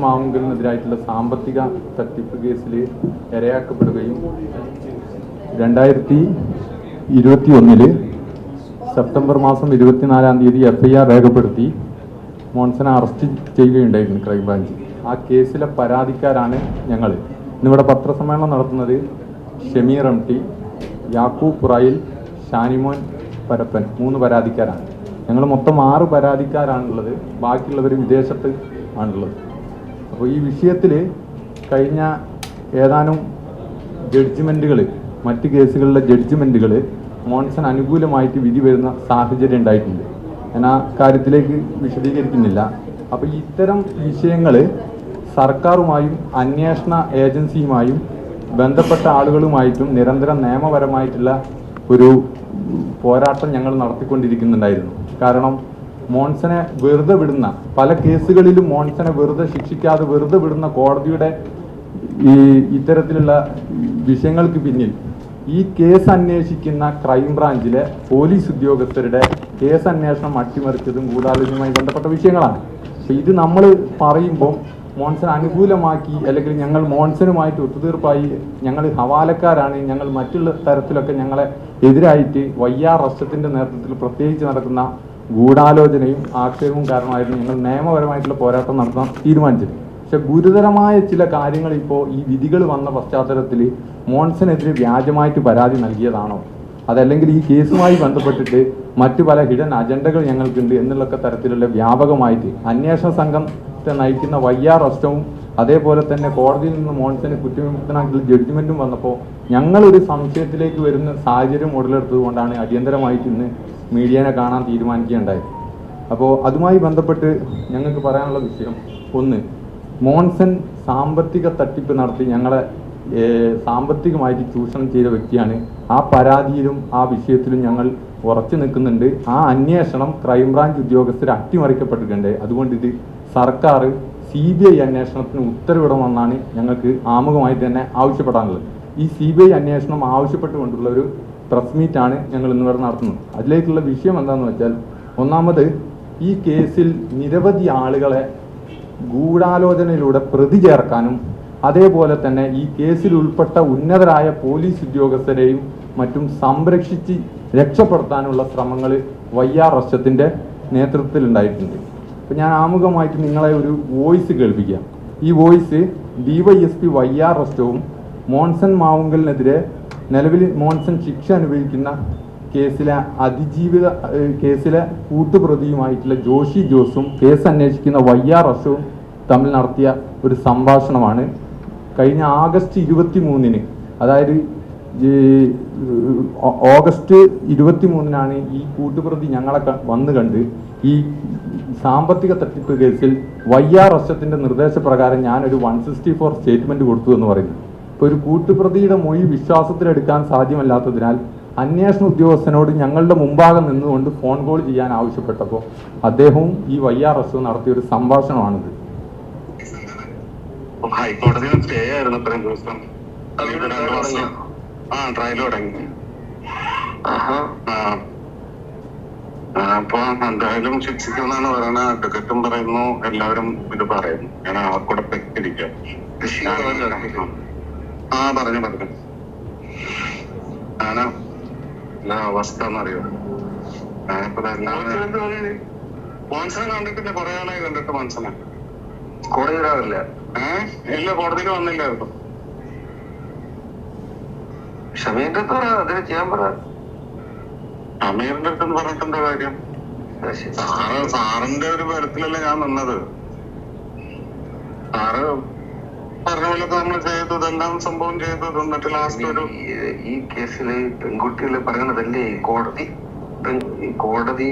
മാവുങ്കലിനെതിരായിട്ടുള്ള സാമ്പത്തിക തട്ടിപ്പ് കേസിൽ ഇരയാക്കപ്പെടുകയും 2021 സെപ്റ്റംബർ മാസം 24-ാം തീയതി FIR രേഖപ്പെടുത്തി മോൺസനെ അറസ്റ്റ് ചെയ്യുകയുണ്ടായിരുന്നു ക്രൈംബ്രാഞ്ച്. ആ കേസിലെ പരാതിക്കാരാണ് ഞങ്ങൾ. ഇന്നിവിടെ പത്രസമ്മേളനം നടത്തുന്നത് ഷമീർ MT, യാക്കൂബ് പുറയിൽ, ഷാനിമോൻ പരപ്പൻ, 3 പരാതിക്കാരാണ്. ഞങ്ങൾ മൊത്തം 6 പരാതിക്കാരാണുള്ളത്. ബാക്കിയുള്ളവർ വിദേശത്ത് ആണുള്ളത്. അപ്പോൾ ഈ വിഷയത്തിൽ കഴിഞ്ഞ ഏതാനും ജഡ്ജ്മെൻറ്റുകൾ, മറ്റ് കേസുകളിലെ ജഡ്ജ്മെൻറ്റുകൾ മോൺസൺ അനുകൂലമായിട്ട് വിധി വരുന്ന സാഹചര്യം ഉണ്ടായിട്ടുണ്ട്. ഞാൻ ആ കാര്യത്തിലേക്ക് വിശദീകരിക്കുന്നില്ല. അപ്പോൾ ഇത്തരം വിഷയങ്ങൾ സർക്കാരുമായും അന്വേഷണ ഏജൻസിയുമായും ബന്ധപ്പെട്ട ആളുകളുമായിട്ടും നിരന്തരം നിയമപരമായിട്ടുള്ള ഒരു പോരാട്ടം ഞങ്ങൾ നടത്തിക്കൊണ്ടിരിക്കുന്നുണ്ടായിരുന്നു. കാരണം മോൺസനെ വെറുതെ വിടുന്ന പല കേസുകളിലും മോൺസനെ വെറുതെ ശിക്ഷിക്കാതെ വെറുതെ വിടുന്ന കോടതിയുടെ ഇത്തരത്തിലുള്ള വിഷയങ്ങൾക്ക് പിന്നിൽ ഈ കേസ് അന്വേഷിക്കുന്ന ക്രൈംബ്രാഞ്ചിലെ പോലീസ് ഉദ്യോഗസ്ഥരുടെ കേസ് അന്വേഷണം അട്ടിമറിച്ചതും ഗൂഢാലോചനയുമായി ബന്ധപ്പെട്ട വിഷയങ്ങളാണ്. അപ്പോൾ ഇത് നമ്മൾ പറയുമ്പോൾ മോൺസൺ അനുകൂലമാക്കി അല്ലെങ്കിൽ ഞങ്ങൾ മോൺസനുമായിട്ട് ഒത്തുതീർപ്പായി ഞങ്ങൾ ഹവാലക്കാരാണ്, ഞങ്ങൾ മറ്റുള്ള തരത്തിലൊക്കെ ഞങ്ങളെ എതിരായിട്ട് YR റസ്റ്റത്തിന്റെ നേതൃത്വത്തിൽ പ്രത്യേകിച്ച് നടക്കുന്ന ഗൂഢാലോചനയും ആക്ഷേപവും കാരണമായിരുന്നു ഞങ്ങൾ നിയമപരമായിട്ടുള്ള പോരാട്ടം നടത്താൻ തീരുമാനിച്ചത്. പക്ഷെ ഗുരുതരമായ ചില കാര്യങ്ങൾ ഇപ്പോൾ ഈ വിധികൾ വന്ന പശ്ചാത്തലത്തിൽ മോൺസനെതിരെ വ്യാജമായിട്ട് പരാതി നൽകിയതാണോ, അതല്ലെങ്കിൽ ഈ കേസുമായി ബന്ധപ്പെട്ടിട്ട് മറ്റു പല ഹിഡൻ അജണ്ടകൾ ഞങ്ങൾക്കുണ്ട് എന്നുള്ളൊക്കെ തരത്തിലുള്ള വ്യാപകമായിട്ട് അന്വേഷണ സംഘത്തെ നയിക്കുന്ന YR റസ്റ്റവും അതേപോലെ തന്നെ കോടതിയിൽ നിന്ന് മോൺസനെ കുറ്റവിമുക്തനാക്കിയുള്ള ജഡ്ജ്മെന്റും വന്നപ്പോൾ ഞങ്ങളൊരു സംശയത്തിലേക്ക് വരുന്ന സാഹചര്യം ഉടലെടുത്തതുകൊണ്ടാണ് അടിയന്തരമായിട്ട് ഇന്ന് മീഡിയനെ കാണാൻ തീരുമാനിക്കുകയുണ്ടായത്. അപ്പോൾ അതുമായി ബന്ധപ്പെട്ട് ഞങ്ങൾക്ക് പറയാനുള്ള വിഷയം, ഒന്ന്, മോൺസൺ സാമ്പത്തിക തട്ടിപ്പ് നടത്തി ഞങ്ങളെ സാമ്പത്തികമായിട്ട് ചൂഷണം ചെയ്ത വ്യക്തിയാണ്. ആ പരാതിയിലും ആ വിഷയത്തിലും ഞങ്ങൾ ഉറച്ചു നിൽക്കുന്നുണ്ട്. ആ അന്വേഷണം ക്രൈംബ്രാഞ്ച് ഉദ്യോഗസ്ഥർ അട്ടിമറിക്കപ്പെട്ടിട്ടുണ്ട്. അതുകൊണ്ട് ഇത് സർക്കാർ CBI അന്വേഷണത്തിന് ഉത്തരവിടണമെന്നാണ് ഞങ്ങൾക്ക് ആമുഖമായിട്ട് തന്നെ ആവശ്യപ്പെടാനുള്ളത്. ഈ CBI അന്വേഷണം ആവശ്യപ്പെട്ടുകൊണ്ടുള്ള ഒരു പ്രസ് മീറ്റാണ് ഞങ്ങൾ ഇന്നിവിടെ നടത്തുന്നത്. അതിലേക്കുള്ള വിഷയം എന്താണെന്ന് വെച്ചാൽ, ഒന്നാമത് ഈ കേസിൽ നിരവധി ആളുകളെ ഗൂഢാലോചനയിലൂടെ പ്രതി ചേർക്കാനും അതേപോലെ തന്നെ ഈ കേസിൽ ഉൾപ്പെട്ട ഉന്നതരായ പോലീസ് ഉദ്യോഗസ്ഥരെയും മറ്റും സംരക്ഷിച്ച് രക്ഷപ്പെടുത്താനുള്ള ശ്രമങ്ങൾ YR റസ്റ്റത്തിന്റെ നേതൃത്വത്തിൽ ഉണ്ടായിട്ടുണ്ട്. അപ്പോൾ ഞാൻ ആമുഖമായിട്ട് നിങ്ങളെ ഒരു വോയിസ് കേൾപ്പിക്കാം. ഈ വോയിസ് DYSP YR റസ്റ്റവും മോൺസൺ മാവുങ്കലിനെതിരെ നിലവിൽ മോൺസൺ ശിക്ഷ അനുഭവിക്കുന്ന കേസിലെ കേസിലെ കൂട്ടുപ്രതിയുമായിട്ടുള്ള ജോഷി ജോസും കേസ് അന്വേഷിക്കുന്ന YR റസ്റ്റവും തമ്മിൽ നടത്തിയ ഒരു സംഭാഷണമാണ്. കഴിഞ്ഞ ആഗസ്റ്റ് 23-ന്, അതായത് ഓഗസ്റ്റ് 23-നാണ് ഈ കൂട്ടുപ്രതി ഞങ്ങളെ വന്ന് കണ്ട് ഈ സാമ്പത്തിക തട്ടിപ്പ് കേസിൽ YR റസ്റ്റത്തിന്റെ നിർദ്ദേശപ്രകാരം ഞാനൊരു 164 സ്റ്റേറ്റ്മെന്റ് കൊടുത്തു എന്ന് പറയുന്നു. ഇപ്പോൾ ഒരു കൂട്ടുപ്രതിയുടെ മൊഴി വിശ്വാസത്തിലെടുക്കാൻ സാധ്യമല്ലാത്തതിനാൽ അന്വേഷണ ഉദ്യോഗസ്ഥനോട് ഞങ്ങളുടെ മുമ്പാകെ നിന്നുകൊണ്ട് ഫോൺ കോൾ ചെയ്യാൻ ആവശ്യപ്പെട്ടപ്പോൾ അദ്ദേഹവും ഈ YR റസ്റ്റവും നടത്തിയ ഒരു സംഭാഷണമാണിത്. ഹൈക്കോടതിയിൽ സ്റ്റേ ആയിരുന്നു ഇത്രയും ദിവസം. ട്രയൽ തുടങ്ങി. അപ്പൊ എന്തായാലും ശിക്ഷിക്കുമെന്നാണ് പറയുന്നത്. അഡ്വക്കറ്റും പറയുന്നു, എല്ലാവരും ഇത് പറയുന്നു. ഞാൻ ആർക്കൂടെ പെട്ടിരിക്കാം. പറഞ്ഞു ഞാനാ അവസ്ഥ എന്നറിയോ. ഞാനിപ്പോ മോൺസനെ കണ്ടിട്ടില്ല, കുറെ ആളായി കണ്ടിട്ട്. മോൺസനെ കോടതിയിലാവില്ല. ഇല്ല, കോടതിയിൽ വന്നില്ലായിരുന്നു. ഷമീറിന്റെ അടുത്തെന്ന് പറഞ്ഞിട്ടെന്താ കാര്യം? സാറിന്റെ ഒരു ബലത്തിലല്ല ഞാൻ നിന്നത്. സാറ് പറഞ്ഞ പോലൊക്കെ നമ്മൾ ചെയ്തു, ഇതെല്ലാം സംഭവം ചെയ്തു. എന്നിട്ട് ലാസ്റ്റ് ഒരു ഈ കേസില് പെൺകുട്ടികൾ പറയുന്നതല്ലേ ഈ കോടതി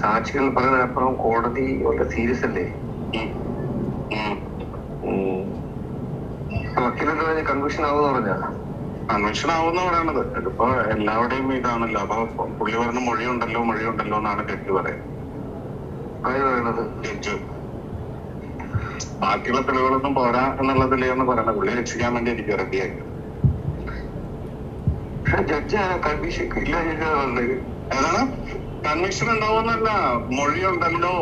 സാക്ഷികൾ പറയുന്നതിനപ്പുറം കോടതി വളരെ സീരിയസ് അല്ലേ? വക്കീലെന്താ കൺവിഷൻ ആവുമെന്ന് പറഞ്ഞാ? കൺവെൻഷൻ ആവുന്ന പറയണത്. ഇതിപ്പോ എല്ലാവരുടെയും ഇതാണല്ലോ. അപ്പൊ പുള്ളി പറഞ്ഞ മൊഴിയുണ്ടല്ലോ എന്നാണ് ജഡ്ജി പറയുന്നത്. ജഡ്ജ് ബാക്കിയുള്ള തെളിവുകളൊന്നും പോരാ എന്നുള്ളതിലെന്ന് പറയണത്. പുള്ളി രക്ഷിക്കാൻ വേണ്ടി എനിക്ക് റെഡിയാക്കി. ജഡ്ജ് കൺവിഷൻ ഇല്ല പറഞ്ഞത്. ഏതാണ് കൺവിക്ഷൻ ഉണ്ടാവുന്നല്ല, മൊഴിയുണ്ടല്ലോ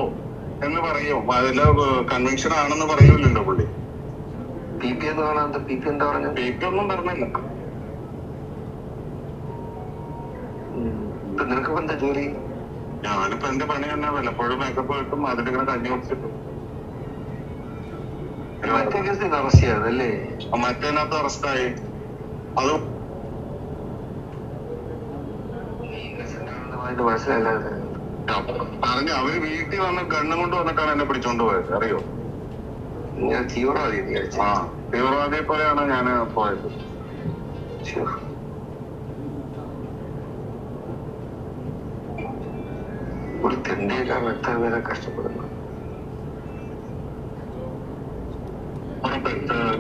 എന്ന് പറയും. അതില് കൺവിക്ഷൻ ആണെന്ന് പറയൂലല്ലോ പുള്ളി. PP എന്ന് പറഞ്ഞാൽ PP എന്താ പറഞ്ഞത്? PP ഒന്നും പറഞ്ഞില്ല. നിനക്ക് എന്താ ജോലി? ഞാനിപ്പോ എന്റെ പണി തന്നെ വല്ലപ്പോഴും മേക്കപ്പ് കിട്ടും, അതിലിങ്ങനെ കഞ്ഞി കുടിച്ചിട്ടും. മറ്റേ കേസ് അറസ്റ്റ് ചെയ്യാതല്ലേ? മറ്റേനകത്ത് അറസ്റ്റായി. അത് മനസ്സിലായില്ല. പറഞ്ഞു അവര് വീട്ടിൽ വന്ന് ഗണ്ണും കൊണ്ട് വന്നിട്ടാണ് എന്നെ പിടിച്ചോണ്ട് പോയത്, അറിയോ? ഞാൻ തീവ്രവാദി. ആ, തീവ്രവാദിയെ പോലെയാണ് ഞാൻ പോയത്. ഒരു തെണ്ടിയേക്കാൾ എത്ര പേരെ കഷ്ടപ്പെടുന്നു.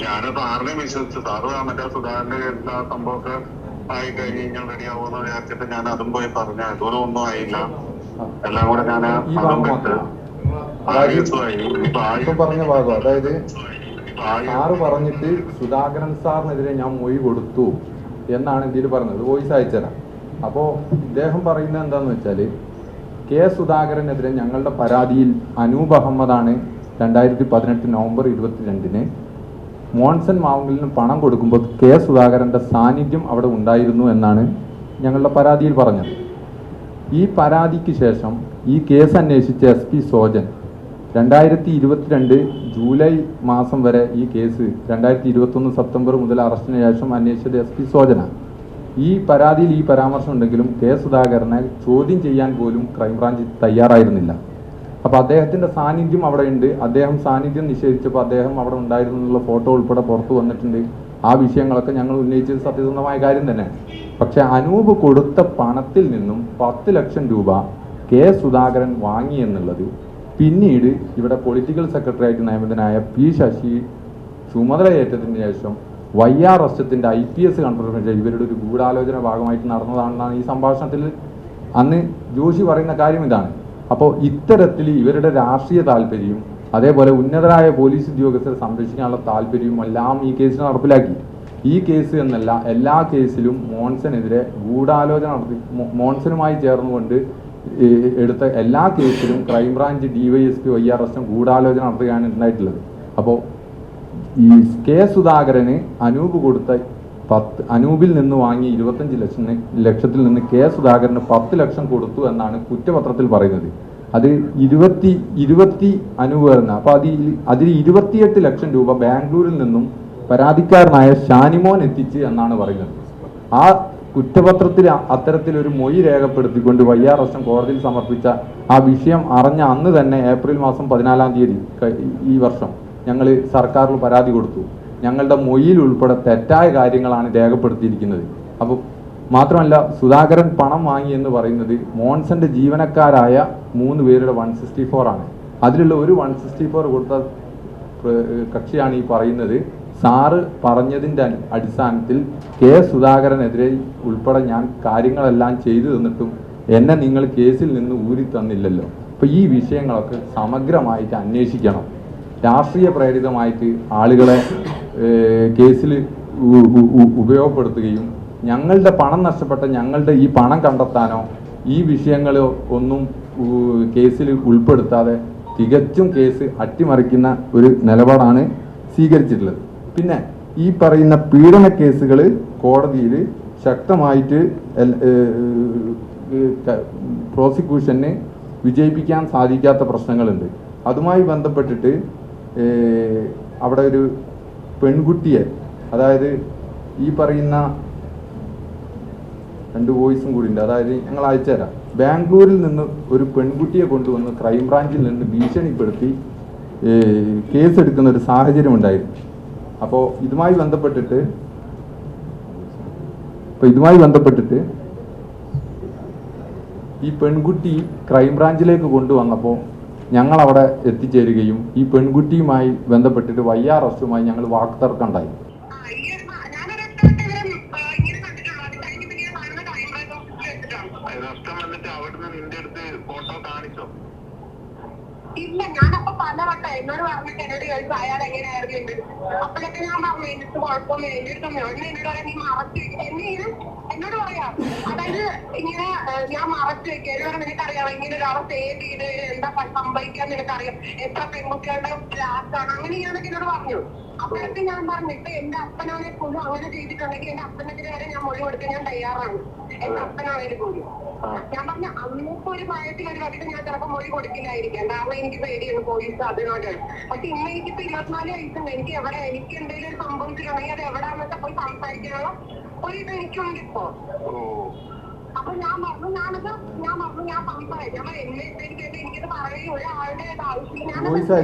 ഞാനത് ആരുടെയും വിശ്വസിച്ചു. സാറ് മറ്റേ സുധാകരന്റെ എല്ലാ സംഭവമൊക്കെ ആയി കഴിഞ്ഞ് കഴിഞ്ഞാൽ റെഡിയാവുമെന്ന് വിചാരിച്ചിട്ട് ഞാൻ അതും പോയി പറഞ്ഞു. ഇതുവരെ ഒന്നും ആയില്ല. എല്ലാം കൂടെ ഞാൻ പറഞ്ഞ ഭാഗം, അതായത് സാറ് പറഞ്ഞിട്ട് സുധാകരൻ സാറിനെതിരെ ഞാൻ മൊഴി കൊടുത്തു എന്നാണ് ഇതിൽ പറഞ്ഞത്. വോയിസ് അയച്ചുതരാം. അപ്പോൾ ഇദ്ദേഹം പറയുന്നത് എന്താണെന്ന് വെച്ചാൽ, കെ സുധാകരനെതിരെ ഞങ്ങളുടെ പരാതിയിൽ അനൂപ് അഹമ്മദാണ് 2018 നവംബർ 22 മോൺസൺ മാവുങ്കലിന് പണം കൊടുക്കുമ്പോൾ കെ സുധാകരൻ്റെ സാന്നിധ്യം അവിടെ ഉണ്ടായിരുന്നു എന്നാണ് ഞങ്ങളുടെ പരാതിയിൽ പറഞ്ഞത്. ഈ പരാതിക്ക് ശേഷം ഈ കേസ് അന്വേഷിച്ച SP സോജൻ 2022 ജൂലൈ മാസം വരെ ഈ കേസ് 2021 സെപ്റ്റംബർ മുതൽ അറസ്റ്റിന് ശേഷം അന്വേഷിച്ചത് SP സോജനാണ്. ഈ പരാതിയിൽ ഈ പരാമർശം ഉണ്ടെങ്കിലും കെ സുധാകരനെ ചോദ്യം ചെയ്യാൻ പോലും ക്രൈംബ്രാഞ്ച് തയ്യാറായിരുന്നില്ല. അപ്പോൾ അദ്ദേഹത്തിൻ്റെ സാന്നിധ്യം അവിടെ ഉണ്ട്. അദ്ദേഹം സാന്നിധ്യം നിഷേധിച്ചപ്പോൾ അദ്ദേഹം അവിടെ ഉണ്ടായിരുന്നു എന്നുള്ള ഫോട്ടോ ഉൾപ്പെടെ പുറത്തു വന്നിട്ടുണ്ട്. ആ വിഷയങ്ങളൊക്കെ ഞങ്ങൾ ഉന്നയിച്ചത് സത്യസന്ധമായ കാര്യം തന്നെയാണ്. പക്ഷേ അനൂപ് കൊടുത്ത പണത്തിൽ നിന്നും 10 ലക്ഷം രൂപ കെ സുധാകരൻ വാങ്ങി എന്നുള്ളത് പിന്നീട് ഇവിടെ പൊളിറ്റിക്കൽ സെക്രട്ടറി ആയിട്ട് നിയമിതനായ P ശശി ചുമതലയേറ്റതിന് ശേഷം YR അറസ്റ്റത്തിൻ്റെ IPS കൺഫർമേഷൻ ഇവരുടെ ഒരു ഗൂഢാലോചന ഭാഗമായിട്ട് നടന്നതാണെന്നാണ് ഈ സംഭാഷണത്തിൽ അന്ന് ജോഷി പറയുന്ന കാര്യം ഇതാണ്. അപ്പോൾ ഇത്തരത്തിൽ ഇവരുടെ രാഷ്ട്രീയ താല്പര്യവും അതേപോലെ ഉന്നതരായ പോലീസ് ഉദ്യോഗസ്ഥരെ സംരക്ഷിക്കാനുള്ള താല്പര്യവും എല്ലാം ഈ കേസിൽ നടപ്പിലാക്കി. ഈ കേസ് എന്നല്ല, എല്ലാ കേസിലും മോൺസനെതിരെ ഗൂഢാലോചന നടത്തി, മോൺസനുമായി ചേർന്നുകൊണ്ട് എടുത്ത എല്ലാ കേസിലും ക്രൈംബ്രാഞ്ച് DYSP YR അറസ്റ്റും ഗൂഢാലോചന നടത്തുകയാണ് ഉണ്ടായിട്ടുള്ളത്. അപ്പോൾ ഈ കെ സുധാകരന് അനൂപ് കൊടുത്ത അനൂപിൽ നിന്ന് വാങ്ങി 25 ലക്ഷത്തിൽ നിന്ന് കെ സുധാകരന് 10 ലക്ഷം കൊടുത്തു എന്നാണ് കുറ്റപത്രത്തിൽ പറയുന്നത്. അത് 20 അനൂപ് വരുന്ന, അപ്പോൾ അതിൽ 28 ലക്ഷം രൂപ ബാംഗ്ലൂരിൽ നിന്നും പരാതിക്കാരനായ ഷാനിമോൻ എത്തിച്ച് എന്നാണ് പറയുന്നത്. ആ കുറ്റപത്രത്തിൽ അത്തരത്തിലൊരു മൊഴി രേഖപ്പെടുത്തിക്കൊണ്ട് YR അറസ്റ്റം കോടതിയിൽ സമർപ്പിച്ച ആ വിഷയം അറിഞ്ഞ അന്ന് തന്നെ ഏപ്രിൽ മാസം 14 ഈ വർഷം ഞങ്ങൾ സർക്കാരിൽ പരാതി കൊടുത്തു. ഞങ്ങളുടെ മൊഴിയിൽ ഉൾപ്പെടെ തെറ്റായ കാര്യങ്ങളാണ് രേഖപ്പെടുത്തിയിരിക്കുന്നത്. അപ്പോൾ മാത്രമല്ല, സുധാകരൻ പണം വാങ്ങി എന്ന് പറയുന്നത് മോൺസന്റെ ജീവനക്കാരായ 3 പേരുടെ 164 ആണ്. അതിലുള്ള ഒരു 164 കൊടുത്ത കക്ഷിയാണ് ഈ പറയുന്നത്. സാറ് പറഞ്ഞതിൻ്റെ അടിസ്ഥാനത്തിൽ കെ സുധാകരനെതിരെ ഉൾപ്പെടെ ഞാൻ കാര്യങ്ങളെല്ലാം ചെയ്തു തന്നിട്ടും എന്നെ നിങ്ങൾ കേസിൽ നിന്ന് ഊരി തന്നില്ലല്ലോ. അപ്പോൾ ഈ വിഷയങ്ങളൊക്കെ സമഗ്രമായിട്ട് അന്വേഷിക്കണം. രാഷ്ട്രീയ പ്രേരിതമായിട്ട് ആളുകളെ കേസിൽ ഉപയോഗപ്പെടുത്തുകയും ഞങ്ങളുടെ പണം നഷ്ടപ്പെട്ട ഞങ്ങളുടെ ഈ പണം കണ്ടെത്താനോ ഈ വിഷയങ്ങൾ ഒന്നും കേസിൽ ഉൾപ്പെടുത്താതെ തികച്ചും കേസ് അട്ടിമറിക്കുന്ന ഒരു നിലപാടാണ് സ്വീകരിച്ചിട്ടുള്ളത്. പിന്നെ ഈ പറയുന്ന പീഡന കേസുകൾ കോടതിയിൽ ശക്തമായിട്ട് പ്രോസിക്യൂഷന് വിജയിപ്പിക്കാൻ സാധിക്കാത്ത പ്രശ്നങ്ങളുണ്ട്. അതുമായി ബന്ധപ്പെട്ടിട്ട് അവിടെ ഒരു പെൺകുട്ടിയെ, അതായത് ഈ പറയുന്ന 2 വോയിസും കൂടി ഉണ്ട്, അതായത് ഞങ്ങൾ അയച്ചുതരാം. ബാംഗ്ലൂരിൽ നിന്ന് ഒരു പെൺകുട്ടിയെ കൊണ്ടുവന്ന് ക്രൈംബ്രാഞ്ചിൽ നിന്ന് ഭീഷണിപ്പെടുത്തി കേസെടുക്കുന്ന ഒരു സാഹചര്യം ഉണ്ടായിരുന്നു. അപ്പോൾ ഇതുമായി ബന്ധപ്പെട്ടിട്ട് ഈ പെൺകുട്ടി ക്രൈംബ്രാഞ്ചിലേക്ക് കൊണ്ടുവന്നപ്പോൾ ഞങ്ങൾ അവിടെ എത്തിച്ചേരുകയും ഈ പെൺകുട്ടിയുമായി ബന്ധപ്പെട്ടിട്ട് YR അറസ്റ്റുമായി ഞങ്ങൾ വാക്തർക്കം ഉണ്ടായി. വന്നിട്ട് അവിടുന്ന് നിന്റെ അടുത്ത് ഫോട്ടോ കാണിച്ചോ? ഇല്ല, ഞാനപ്പോ പലവട്ടം എന്നോട് പറഞ്ഞിട്ട് എന്നോട് ചോദിച്ചു അയാൾ എങ്ങനെയായിരുന്നു എന്റെ അപ്പോഴൊക്കെ ഞാൻ പറഞ്ഞു എനിക്ക് കുഴപ്പമൊന്നും എന്റെ അടുത്തൊന്നും എന്നോട് പറയാം നീ മറച്ചു വെക്കുക എന്നോട് പറയാം. അതായത് ഇങ്ങനെ ഞാൻ മറച്ചു വെക്കുക എന്നോട് നിനക്കറിയാം ഇങ്ങനെ ഒരാളെ സേവ് ചെയ്ത് എന്താ സംഭവിക്കാൻ നിനക്കറിയാം എത്ര പെൺകുട്ടികളുടെ ലാസ്റ്റാണ് അങ്ങനെ ഞാനൊക്കെ എന്നോട് പറഞ്ഞു. അപ്പോഴൊക്കെ ഞാൻ പറഞ്ഞു ഇപ്പൊ എന്റെ അപ്പനാണെ പോലും അങ്ങനെ ചെയ്തിട്ടുണ്ടെങ്കിൽ എന്റെ അപ്പനെതിരെ വരെ ഞാൻ മൊഴി കൊടുക്കാൻ ഞാൻ തയ്യാറാണ്. എന്റെ അപ്പനാണേലും പോലും ഞാൻ പറഞ്ഞ അന്നൊക്കെ ഒരു പ്രായത്തിൽ ഒരു പക്ഷെ ഞാൻ ചിലപ്പോൾ മൊഴി കൊടുക്കില്ലായിരിക്കാം. കാരണം എനിക്ക് പേടിയാണ് പോലീസ് അതിനോട്. പക്ഷെ ഇന്ന് എനിക്കിപ്പോ 24 വയസ്സുണ്ട്. എനിക്ക് എവിടെ എനിക്ക് എന്തെങ്കിലും ഒരു സംഭവിച്ചിട്ടുണ്ടെങ്കിൽ അത് എവിടെയാണെന്നൊക്കെ പോയി സംസാരിക്കാനുള്ള ഒരു ഇത് എനിക്കുണ്ട് ഇപ്പോ. അപ്പൊ ഞാൻ പറഞ്ഞു ഞാൻ സംസാരിക്കാം എനിക്കത് പറയുകയും ഒരാളുടെ ആവശ്യം.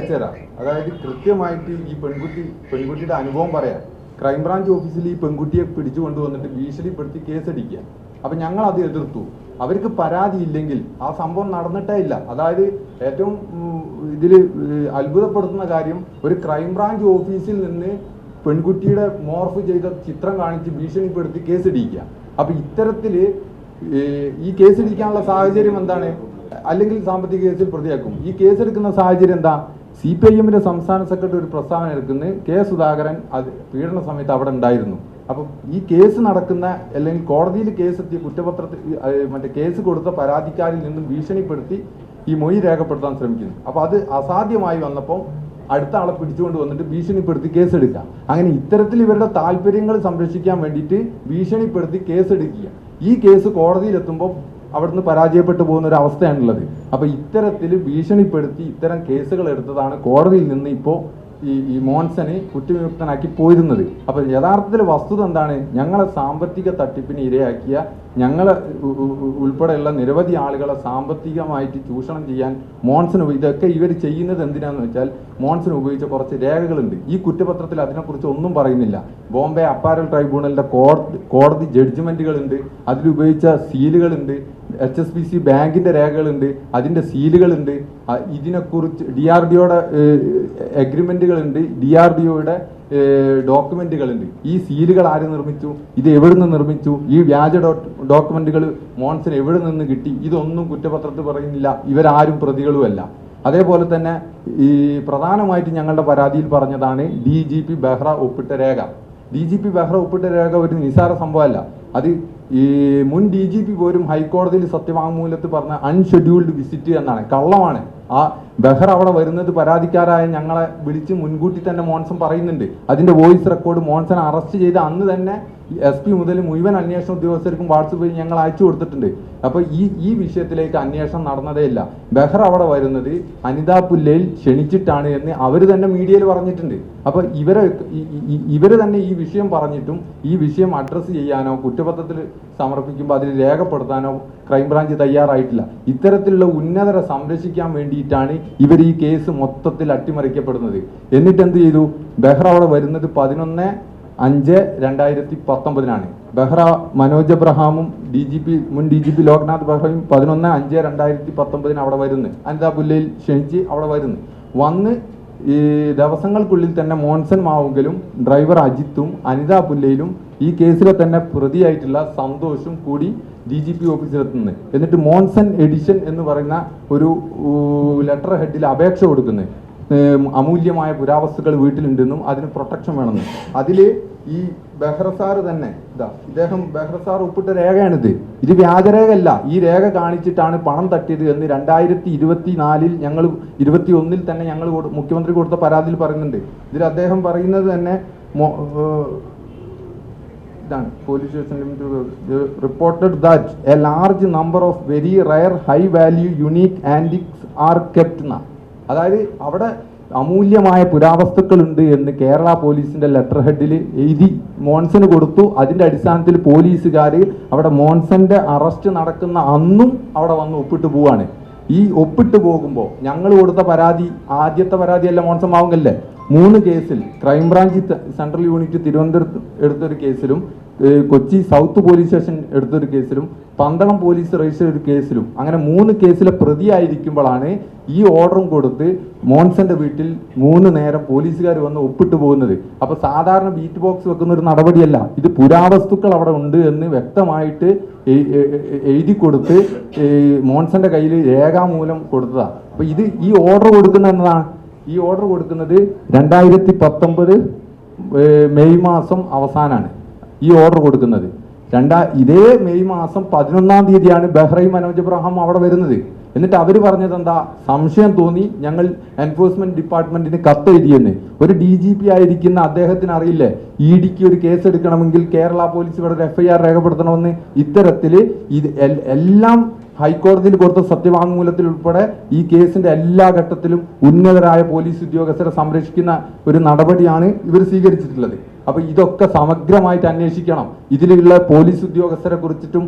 അതായത് കൃത്യമായിട്ട് ഈ പെൺകുട്ടിയുടെ അനുഭവം പറയാം. ക്രൈംബ്രാഞ്ച് ഓഫീസിൽ ഈ പെൺകുട്ടിയെ പിടിച്ചു കൊണ്ടുവന്നിട്ട് ഭീഷണിപ്പെടുത്തി കേസടിക്കുക. അപ്പൊ ഞങ്ങൾ അത് എതിർത്തു. അവർക്ക് പരാതി ഇല്ലെങ്കിൽ ആ സംഭവം നടന്നിട്ടേ ഇല്ല. അതായത് ഏറ്റവും ഇതിൽ അത്ഭുതപ്പെടുത്തുന്ന കാര്യം ഒരു ക്രൈംബ്രാഞ്ച് ഓഫീസിൽ നിന്ന് പെൺകുട്ടിയുടെ മോർഫ് ചെയ്ത ചിത്രം കാണിച്ച് ഭീഷണിപ്പെടുത്തി കേസടിക്കുക. അപ്പൊ ഇത്തരത്തില് ഈ കേസെടുക്കാനുള്ള സാഹചര്യം എന്താണ്? അല്ലെങ്കിൽ സാമ്പത്തിക കേസിൽ പ്രതിയാക്കും. ഈ കേസെടുക്കുന്ന സാഹചര്യം എന്താ? CPIM സംസ്ഥാന സെക്രട്ടറി ഒരു പ്രസ്താവന എടുക്കുന്നത് കെ സുധാകരൻ അത് പീഡന സമയത്ത് അവിടെ ഉണ്ടായിരുന്നു. അപ്പം ഈ കേസ് നടക്കുന്ന അല്ലെങ്കിൽ കോടതിയിൽ കേസെത്തിയ കുറ്റപത്രത്തിൽ മറ്റേ കേസ് കൊടുത്ത പരാതിക്കാരിൽ നിന്നും ഭീഷണിപ്പെടുത്തി ഈ മൊഴി രേഖപ്പെടുത്താൻ ശ്രമിക്കുന്നു. അപ്പോൾ അത് അസാധ്യമായി വന്നപ്പോൾ അടുത്ത ആളെ പിടിച്ചുകൊണ്ട് വന്നിട്ട് ഭീഷണിപ്പെടുത്തി കേസെടുക്കുക. അങ്ങനെ ഇത്തരത്തിൽ ഇവരുടെ താല്പര്യങ്ങൾ സംരക്ഷിക്കാൻ വേണ്ടിയിട്ട് ഭീഷണിപ്പെടുത്തി കേസെടുക്കുക. ഈ കേസ് കോടതിയിലെത്തുമ്പോൾ അവിടുന്ന് പരാജയപ്പെട്ടു പോകുന്ന ഒരു അവസ്ഥയാണുള്ളത്. അപ്പോൾ ഇത്തരത്തിൽ ഭീഷണിപ്പെടുത്തി ഇത്തരം കേസുകൾ എടുത്തതാണ് കോടതിയിൽ നിന്ന് ഇപ്പോൾ ഈ മോൻസനെ കുറ്റവിമുക്തനാക്കി പോയിരുന്നത്. അപ്പോൾ യഥാർത്ഥത്തിൽ വസ്തുത എന്താണ്? ഞങ്ങളെ സാമ്പത്തിക തട്ടിപ്പിന് ഇരയാക്കിയ ഞങ്ങളെ ഉൾപ്പെടെയുള്ള നിരവധി ആളുകളെ സാമ്പത്തികമായിട്ട് ചൂഷണം ചെയ്യാൻ മോൻസൺ ഇതൊക്കെ ഇവർ ചെയ്യുന്നത് എന്തിനാന്ന് വെച്ചാൽ മോൻസൺ ഉപയോഗിച്ച കുറച്ച് രേഖകളുണ്ട്. ഈ കുറ്റപത്രത്തിൽ അതിനെക്കുറിച്ച് ഒന്നും പറയുന്നില്ല. ബോംബെ അപ്പാരൽ ട്രൈബ്യൂണലിന്റെ കോടതി ജഡ്ജ്മെന്റുകളുണ്ട്, അതിലുപയോഗിച്ച സീലുകളുണ്ട്, HSBC ബാങ്കിന്റെ രേഖകളുണ്ട്, അതിന്റെ സീലുകളുണ്ട്, ഇതിനെക്കുറിച്ച് DRDOയുടെ എഗ്രിമെന്റുകളുണ്ട്, DRDOയുടെ ഡോക്യുമെന്റുകളുണ്ട്. ഈ സീലുകൾ ആര് നിർമ്മിച്ചു? ഇത് എവിടെ നിന്ന് നിർമ്മിച്ചു? ഈ വ്യാജ ഡോക്യുമെന്റുകൾ മോൻസൺ എവിടെ നിന്ന് കിട്ടി? ഇതൊന്നും കുറ്റപത്രത്തിൽ പറയുന്നില്ല. ഇവരാരും പ്രതികളുമല്ല. അതേപോലെ തന്നെ ഈ പ്രധാനമായിട്ട് ഞങ്ങളുടെ പരാതിയിൽ പറഞ്ഞതാണ് DGP ബെഹ്റ ഒപ്പിട്ട രേഖ. DGP ബെഹ്റ ഒപ്പിട്ട രേഖ ഒരു നിസാര സംഭവമല്ല. അത് ഈ മുൻ DGP പോലും ഹൈക്കോടതിയിൽ സത്യവാങ്മൂലത്തിൽ പറഞ്ഞ അൺഷെഡ്യൂൾഡ് വിസിറ്റ് എന്നാണ്. കള്ളമാണ്. ആ ബെഹ്റ അവിടെ വരുന്നത് പരാതിക്കാരായ ഞങ്ങളെ വിളിച്ച് മുൻകൂട്ടി തന്നെ മോൻസൺ പറയുന്നുണ്ട്. അതിന്റെ വോയിസ് റെക്കോർഡ് മോൻസൺ അറസ്റ്റ് ചെയ്ത അന്ന് തന്നെ SP മുതൽ മുഴുവൻ അന്വേഷണ ഉദ്യോഗസ്ഥർക്കും വാട്സപ്പിൽ ഞങ്ങൾ അയച്ചു കൊടുത്തിട്ടുണ്ട്. അപ്പോൾ ഈ വിഷയത്തിലേക്ക് അന്വേഷണം നടന്നതേ ഇല്ല. ബെഹ്റ അവിടെ വരുന്നത് അനിതാ പുല്ലയിൽ ക്ഷണിച്ചിട്ടാണ് എന്ന് അവർ തന്നെ മീഡിയയിൽ പറഞ്ഞിട്ടുണ്ട്. അപ്പോൾ ഇവര് തന്നെ ഈ വിഷയം പറഞ്ഞിട്ടും ഈ വിഷയം അഡ്രസ്സ് ചെയ്യാനോ കുറ്റപത്രത്തിൽ സമർപ്പിക്കുമ്പോൾ അതിൽ രേഖപ്പെടുത്താനോ ക്രൈംബ്രാഞ്ച് തയ്യാറായിട്ടില്ല. ഇത്തരത്തിലുള്ള ഉന്നതരെ സംരക്ഷിക്കാൻ വേണ്ടിയിട്ടാണ് ഇവർ ഈ കേസ് മൊത്തത്തിൽ അട്ടിമറിക്കപ്പെടുന്നത്. എന്നിട്ട് എന്ത് ചെയ്തു? ബെഹ്റ അവിടെ വരുന്നത് 11/5/2019 ബെഹ്റ മനോജ് എബ്രഹാമും മുൻ DGP ലോക്നാഥ് ബെഹ്റയും 11/5/2019 അവിടെ വരുന്നു. അനിതാ പുല്ലയിൽ ക്ഷണിച്ച് അവിടെ വന്ന് ഈ ദിവസങ്ങൾക്കുള്ളിൽ തന്നെ മോൻസൺ മാവുങ്കലും ഡ്രൈവർ അജിത്തും അനിതാ പുല്ലയിലും ഈ കേസിലെ തന്നെ പ്രതിയായിട്ടുള്ള സന്തോഷും കൂടി DGP ഓഫീസിലെത്തുന്നത്. എന്നിട്ട് മോൻസൺ എഡിഷൻ എന്ന് പറയുന്ന ഒരു ലെറ്റർ ഹെഡിൽ അപേക്ഷ കൊടുക്കുന്നത് അമൂല്യമായ പുരാവസ്തുക്കൾ വീട്ടിലുണ്ടെന്നും അതിന് പ്രൊട്ടക്ഷൻ വേണമെന്നും. അതിൽ ഈ ബെഹ്റ സാറ് തന്നെ ഇദ്ദേഹം ബെഹ്റ സാർ ഒപ്പിട്ട രേഖയാണിത്. ഇത് വ്യാജരേഖയല്ല. ഈ രേഖ കാണിച്ചിട്ടാണ് പണം തട്ടിയത് എന്ന് 2024 ഞങ്ങൾ 21 തന്നെ ഞങ്ങൾ മുഖ്യമന്ത്രി കൊടുത്ത പരാതിയിൽ പറയുന്നുണ്ട്. ഇതിൽ അദ്ദേഹം പറയുന്നത് തന്നെ ഇതാണ്: police station reported that A large number of very rare high value unique antiques R kept എന്നാണ്. അതായത് അവിടെ അമൂല്യമായ പുരാവസ്തുക്കളുണ്ട് എന്ന് കേരള പോലീസിന്റെ ലെറ്റർ ഹെഡിൽ എഴുതി മോൻസന് കൊടുത്തു. അതിന്റെ അടിസ്ഥാനത്തിൽ പോലീസുകാർ അവിടെ മോൻസന്റെ അറസ്റ്റ് നടക്കുന്ന അന്നും അവിടെ വന്ന് ഒപ്പിട്ട് പോവാണ്. ഈ ഒപ്പിട്ട് പോകുമ്പോൾ ഞങ്ങൾ കൊടുത്ത പരാതി ആദ്യത്തെ പരാതിയല്ല മോൻസൺ മാവുങ്കലിന്റെ 3 കേസിൽ ക്രൈംബ്രാഞ്ച് സെൻട്രൽ യൂണിറ്റ് തിരുവനന്തപുരത്ത് എടുത്തൊരു കേസിലും കൊച്ചി സൗത്ത് പോലീസ് സ്റ്റേഷൻ എടുത്തൊരു കേസിലും പന്തളം പോലീസ് രജിസ്റ്റർ ഒരു കേസിലും അങ്ങനെ 3 കേസിലെ പ്രതിയായിരിക്കുമ്പോഴാണ് ഈ ഓർഡറും കൊടുത്ത് മോൻസന്റെ വീട്ടിൽ 3 നേരം പോലീസുകാർ വന്ന് ഒപ്പിട്ട് പോകുന്നത്. അപ്പൊ സാധാരണ ബീറ്റ് ബോക്സ് വെക്കുന്ന ഒരു നടപടിയല്ല. ഇത് പുരാവസ്തുക്കൾ അവിടെ ഉണ്ട് എന്ന് വ്യക്തമായിട്ട് എഴുതി കൊടുത്ത് മോൻസന്റെ കയ്യിൽ രേഖാമൂലം കൊടുത്തതാണ്. അപ്പൊ ഈ ഓർഡർ കൊടുക്കുന്ന എന്നതാണ് ഈ ഓർഡർ കൊടുക്കുന്നത് 2019 മെയ് മാസം അവസാനമാണ് ഈ ഓർഡർ കൊടുക്കുന്നത്. ഇതേ മെയ് മാസം 11-ാം തീയതിയാണ് ബഹ്റൈൻ മനോജ് എബ്രഹാം അവിടെ വരുന്നത്. എന്നിട്ട് അവർ പറഞ്ഞത് എന്താ, സംശയം തോന്നി ഞങ്ങൾ എൻഫോഴ്സ്മെന്റ് ഡിപ്പാർട്ട്മെന്റിന് കത്തെഴുതിയെന്ന്. ഒരു DGP ആയിരിക്കുന്ന അദ്ദേഹത്തിന് അറിയില്ലേ EDക്ക് ഒരു കേസ് എടുക്കണമെങ്കിൽ കേരള പോലീസ് ഇവിടെ ഒരു FIR രേഖപ്പെടുത്തണമെന്ന്. ഇത്തരത്തിൽ ഇത് എല്ലാം ഹൈക്കോടതിയിൽ കൊടുത്ത സത്യവാങ്മൂലത്തിൽ ഉൾപ്പെടെ ഈ കേസിന്റെ എല്ലാ ഘട്ടത്തിലും ഉന്നതരായ പോലീസ് ഉദ്യോഗസ്ഥരെ സംരക്ഷിക്കുന്ന ഒരു നടപടിയാണ് ഇവർ സ്വീകരിച്ചിട്ടുള്ളത്. അപ്പൊ ഇതൊക്കെ സമഗ്രമായിട്ട് അന്വേഷിക്കണം. ഇതിലുള്ള പോലീസ് ഉദ്യോഗസ്ഥരെ കുറിച്ചിട്ടും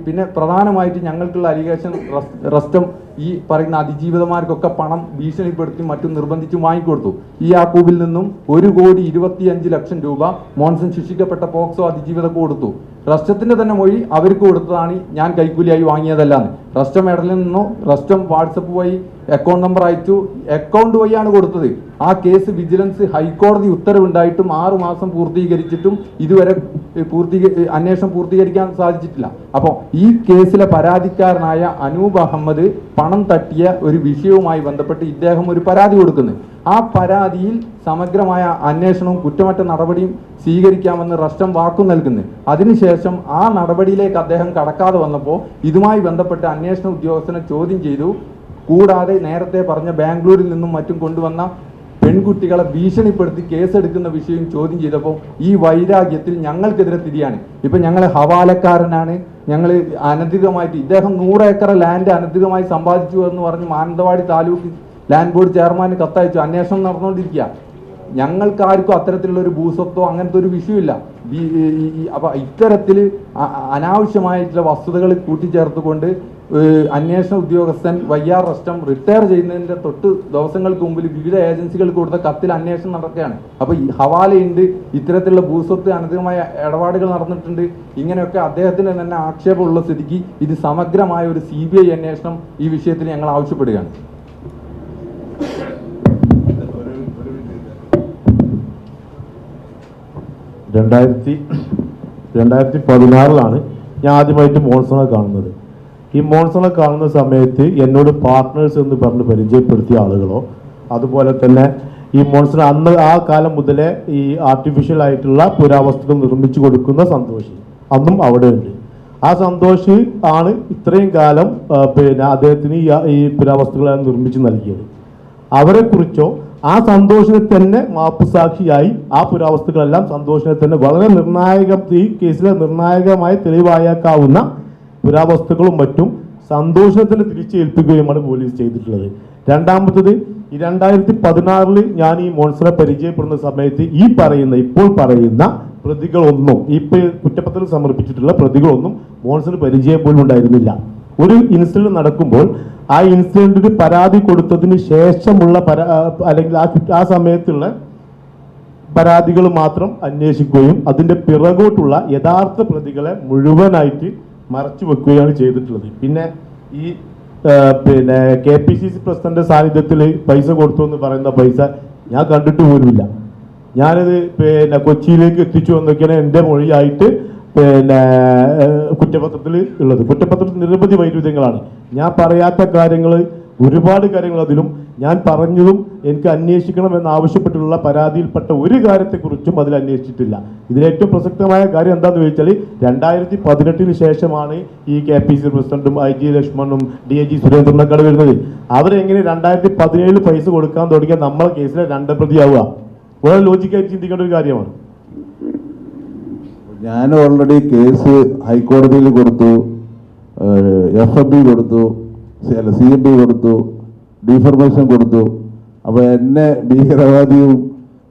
പിന്നെ പ്രധാനമായിട്ട് ഞങ്ങൾക്കുള്ള അലിഗേഷൻ റസ്റ്റം ഈ പറയുന്ന അതിജീവിതമാർക്കൊക്കെ പണം ഭീഷണിപ്പെടുത്തി മറ്റും നിർബന്ധിച്ച് വാങ്ങിക്കൊടുത്തു. ഈ യാക്കൂബിൽ നിന്നും 1,25,00,000 രൂപ മോൺസൺ ശിക്ഷിക്കപ്പെട്ട പോക്സോ അതിജീവിതക്ക് കൊടുത്തു. റസ്റ്റത്തിന്റെ തന്നെ മൊഴി അവർക്ക് കൊടുത്തതാണ്, ഞാൻ കൈക്കൂലിയായി വാങ്ങിയതല്ലാന്ന്. റസ്റ്റം ഇടലിൽ നിന്നോ റസ്റ്റം വാട്സപ്പ് വഴി അക്കൗണ്ട് നമ്പർ അയച്ചു, അക്കൗണ്ട് വഴിയാണ് കൊടുത്തത്. ആ കേസ് വിജിലൻസ് ഹൈക്കോടതി ഉത്തരവുണ്ടായിട്ടും 6 മാസം പൂർത്തീകരിച്ചിട്ടും ഇതുവരെ അന്വേഷണം പൂർത്തീകരിക്കാൻ സാധിച്ചിട്ടില്ല. അപ്പോൾ ഈ കേസിലെ പരാതിക്കാരനായ അനൂപ് അഹമ്മദ് പണം തട്ടിയ ഒരു വിഷയവുമായി ബന്ധപ്പെട്ട് ഇദ്ദേഹം ഒരു പരാതി കൊടുക്കുന്നു. ആ പരാതിയിൽ സമഗ്രമായ അന്വേഷണവും കുറ്റമറ്റ നടപടിയും സ്വീകരിക്കാമെന്ന് റസ്റ്റം വാക്കു നൽകുന്നു. അതിനുശേഷം ആ നടപടിയിലേക്ക് അദ്ദേഹം കടക്കാതെ വന്നപ്പോൾ ഇതുമായി ബന്ധപ്പെട്ട് അന്വേഷണ ഉദ്യോഗസ്ഥനെ ചോദ്യം ചെയ്തു. കൂടാതെ നേരത്തെ പറഞ്ഞ ബാംഗ്ലൂരിൽ നിന്നും മറ്റും കൊണ്ടുവന്ന പെൺകുട്ടികളെ ഭീഷണിപ്പെടുത്തി കേസെടുക്കുന്ന വിഷയം ചോദ്യം ചെയ്തപ്പോൾ ഈ വൈരാഗ്യത്തിൽ ഞങ്ങൾക്കെതിരെ തിരിയാണ്. ഇപ്പൊ ഞങ്ങൾ ഹവാലക്കാരനാണ്, ഞങ്ങൾ അനധികൃതമായിട്ട് ഇദ്ദേഹം 100 ഏക്കർ ലാൻഡ് അനധികമായി സമ്പാദിച്ചു എന്ന് പറഞ്ഞ് മാനന്തവാടി താലൂക്ക് ലാൻഡ് ബോർഡ് ചെയർമാന് കത്തയച്ചു. അന്വേഷണം നടന്നുകൊണ്ടിരിക്കുക. ഞങ്ങൾക്കാർക്കും അത്തരത്തിലുള്ള ഒരു ഭൂസ്വത്തോ അങ്ങനത്തെ ഒരു വിഷയമില്ല. അപ്പൊ ഇത്തരത്തിൽ അനാവശ്യമായിട്ടുള്ള വസ്തുതകൾ കൂട്ടിച്ചേർത്തുകൊണ്ട് അന്വേഷണ ഉദ്യോഗസ്ഥൻ YR റസ്റ്റം റിട്ടയർ ചെയ്യുന്നതിന്റെ തൊട്ട് ദിവസങ്ങൾക്ക് മുമ്പിൽ വിവിധ ഏജൻസികൾക്ക് കൊടുത്ത കത്തിൽ അന്വേഷണം നടക്കുകയാണ്. അപ്പൊ ഈ ഹവാലയുണ്ട്, ഇത്തരത്തിലുള്ള ഭൂസ്വത്ത് അനധികമായ ഇടപാടുകൾ നടന്നിട്ടുണ്ട്, ഇങ്ങനെയൊക്കെ അദ്ദേഹത്തിന് തന്നെ ആക്ഷേപമുള്ള സ്ഥിതിക്ക് ഇത് സമഗ്രമായ ഒരു CBI അന്വേഷണം ഈ വിഷയത്തിൽ ഞങ്ങൾ ആവശ്യപ്പെടുകയാണ്. 2016 ഞാൻ ആദ്യമായിട്ട് മോൺസണെ കാണുന്നത്. ഈ മോൺസണെ കാണുന്ന സമയത്ത് എന്നോട് പാർട്ട്നേഴ്സ് എന്ന് പറഞ്ഞ് പരിചയപ്പെടുത്തിയ ആളുകളോ അതുപോലെ തന്നെ ഈ മോൺസൺ അന്ന് ആ കാലം മുതലേ ഈ ആർട്ടിഫിഷ്യൽ ആയിട്ടുള്ള പുരാവസ്തുക്കൾ നിർമ്മിച്ചു കൊടുക്കുന്ന സന്തോഷ് അന്നും അവിടെ ഉണ്ട്. ആ സന്തോഷ് ആണ് ഇത്രയും കാലം അദ്ദേഹത്തിന് ഈ പുരാവസ്തുക്കളെല്ലാം നിർമ്മിച്ച് നൽകിയത്. അവരെക്കുറിച്ചോ ആ സന്തോഷിനെ തന്നെ മാപ്പുസാക്ഷിയായി ആ പുരാവസ്തുക്കളെല്ലാം സന്തോഷിനെ തന്നെ വളരെ ഈ കേസിലെ നിർണായകമായി തെളിവായേക്കാവുന്ന പുരാവസ്തുക്കളും മറ്റും സന്തോഷത്തിന് തിരിച്ചേൽപ്പിക്കുകയുമാണ് പോലീസ് ചെയ്തിട്ടുള്ളത്. രണ്ടാമത്തത്, ഈ 2016 ഞാൻ ഈ മോൺസണെ പരിചയപ്പെടുന്ന സമയത്ത് ഇപ്പോൾ പറയുന്ന പ്രതികളൊന്നും കുറ്റപത്രം സമർപ്പിച്ചിട്ടുള്ള പ്രതികളൊന്നും മോൺസണ് പരിചയം പോലും ഉണ്ടായിരുന്നില്ല. ഒരു ഇൻസിഡന്റ് നടക്കുമ്പോൾ ആ ഇൻസിഡന്റിന് പരാതി കൊടുത്തതിന് ശേഷമുള്ള അല്ലെങ്കിൽ ആ സമയത്തുള്ള പരാതികൾ മാത്രം അന്വേഷിക്കുകയും അതിന്റെ പിറകോട്ടുള്ള യഥാർത്ഥ പ്രതികളെ മുഴുവനായിട്ട് മറച്ചു വെക്കുകയാണ് ചെയ്തിട്ടുള്ളത്. പിന്നെ ഈ KPCC പ്രസിഡന്റ് സാന്നിധ്യത്തിൽ പൈസ കൊടുത്തു എന്ന് പറയുന്ന പൈസ ഞാൻ കണ്ടിട്ട് പോലുമില്ല. ഞാനത് കൊച്ചിയിലേക്ക് എത്തിച്ചു എന്നൊക്കെയാണ് എൻ്റെ മൊഴിയായിട്ട് കുറ്റപത്രത്തിൽ ഉള്ളത്. കുറ്റപത്രത്തിൽ നിരവധി വൈരുദ്ധ്യങ്ങളാണ്. ഞാൻ പറയാത്ത കാര്യങ്ങൾ, ഒരുപാട് കാര്യങ്ങൾ അതിലും ഞാൻ പറഞ്ഞതും എനിക്ക് അന്വേഷിക്കണമെന്ന് ആവശ്യപ്പെട്ടുള്ള പരാതിയിൽപ്പെട്ട ഒരു കാര്യത്തെക്കുറിച്ചും അതിൽ അന്വേഷിച്ചിട്ടില്ല. ഇതിലേറ്റവും പ്രസക്തമായ കാര്യം എന്താണെന്ന് ചോദിച്ചാൽ 2018 ശേഷമാണ് ഈ KPCC പ്രസിഡന്റും IG ലക്ഷ്മണും DIG സുരേന്ദ്രനൊക്കെ വരുന്നത്. അവരെങ്ങനെ 2017 പൈസ കൊടുക്കാൻ തുടങ്ങിയാൽ നമ്മളെ കേസിലെ 2 പ്രതിയാവുക? വളരെ ലോജിക്കായിട്ട് ചിന്തിക്കേണ്ട ഒരു കാര്യമാണ്. ഞാൻ ഓൾറെഡി കേസ് ഹൈക്കോടതിയിൽ കൊടുത്തു, FMB കൊടുത്തു, CMB കൊടുത്തു, ഡിഫർമേഷൻ കൊടുത്തു. അപ്പോൾ എന്നെ ഭീകരവാദിയും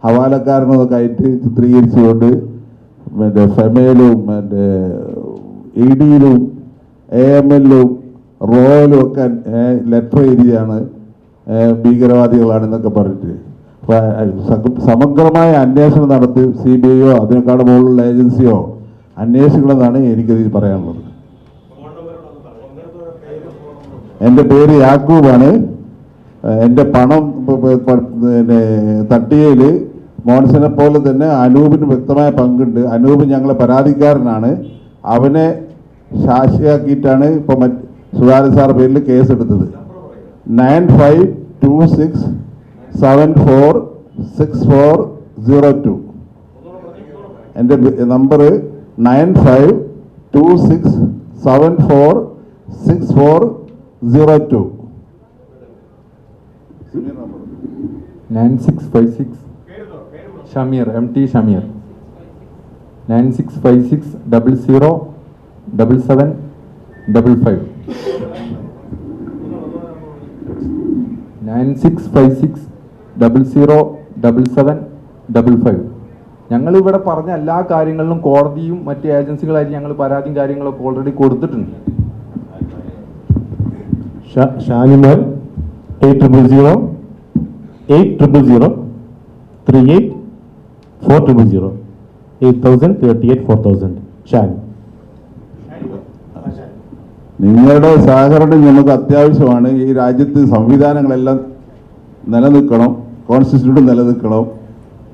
ഹവാലക്കാരനൊക്കെ ആയിട്ട് ചിത്രീകരിച്ചുകൊണ്ട് ഫെമയിലും EDയിലും AMLലും റോയിലും ഒക്കെ ലെറ്റർ എഴുതിയാണ് ഭീകരവാദികളാണെന്നൊക്കെ പറഞ്ഞിട്ട്. സമഗ്രമായ അന്വേഷണം നടത്തി CBIയോ അതിനേക്കാൾ മുകളിലുള്ള ഏജൻസിയോ അന്വേഷിക്കണമെന്നാണ് എനിക്കതിൽ പറയാനുള്ളത്. എൻ്റെ പേര് യാക്കൂബാണ്. എൻ്റെ പണം തട്ടിയതിൽ മോൺസനെ പോലെ തന്നെ അനൂപിന് വ്യക്തമായ പങ്കുണ്ട്. അനൂപ് ഞങ്ങളെ പരാതിക്കാരനാണ്. അവനെ സാക്ഷിയാക്കിയിട്ടാണ് ഇപ്പോൾ സുധാകരൻ സാർ പേരിൽ കേസെടുത്തത്. 9526 946402. എൻ്റെ നമ്പർ 9526746402. 9656 ഷമീർ, MT ഷമീർ. 9656007755. 9656007755. ഞങ്ങൾ ഇവിടെ പറഞ്ഞ എല്ലാ കാര്യങ്ങളിലും കോടതിയും മറ്റ് ഏജൻസികളായിട്ട് ഞങ്ങൾ പരാതിയും കാര്യങ്ങളൊക്കെ ഓൾറെഡി കൊടുത്തിട്ടുണ്ട്. ഷാനിമോൻ 800800384000 80384000. ഷാനി, നിങ്ങളുടെ സഹകരണം നമുക്ക് അത്യാവശ്യമാണ്. ഈ രാജ്യത്ത് സംവിധാനങ്ങളെല്ലാം നിലനിൽക്കണം, കോൺസ്റ്റിറ്റ്യൂഷൻ നിലനിൽക്കണം.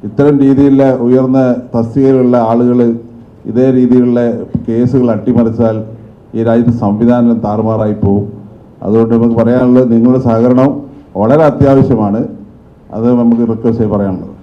ഇത്തരം രീതിയിലുള്ള ഉയർന്ന തസ്തികയിലുള്ള ആളുകൾ ഇതേ രീതിയിലുള്ള കേസുകൾ അട്ടിമറിച്ചാൽ ഈ രാജ്യത്തെ സംവിധാനം താറുമാറായി പോകും. അതുകൊണ്ട് നമുക്ക് പറയാനുള്ളത് നിങ്ങളുടെ സഹകരണം വളരെ അത്യാവശ്യമാണ്. അത് നമുക്ക് റിക്വസ്റ്റ് പറയാനുള്ളത്.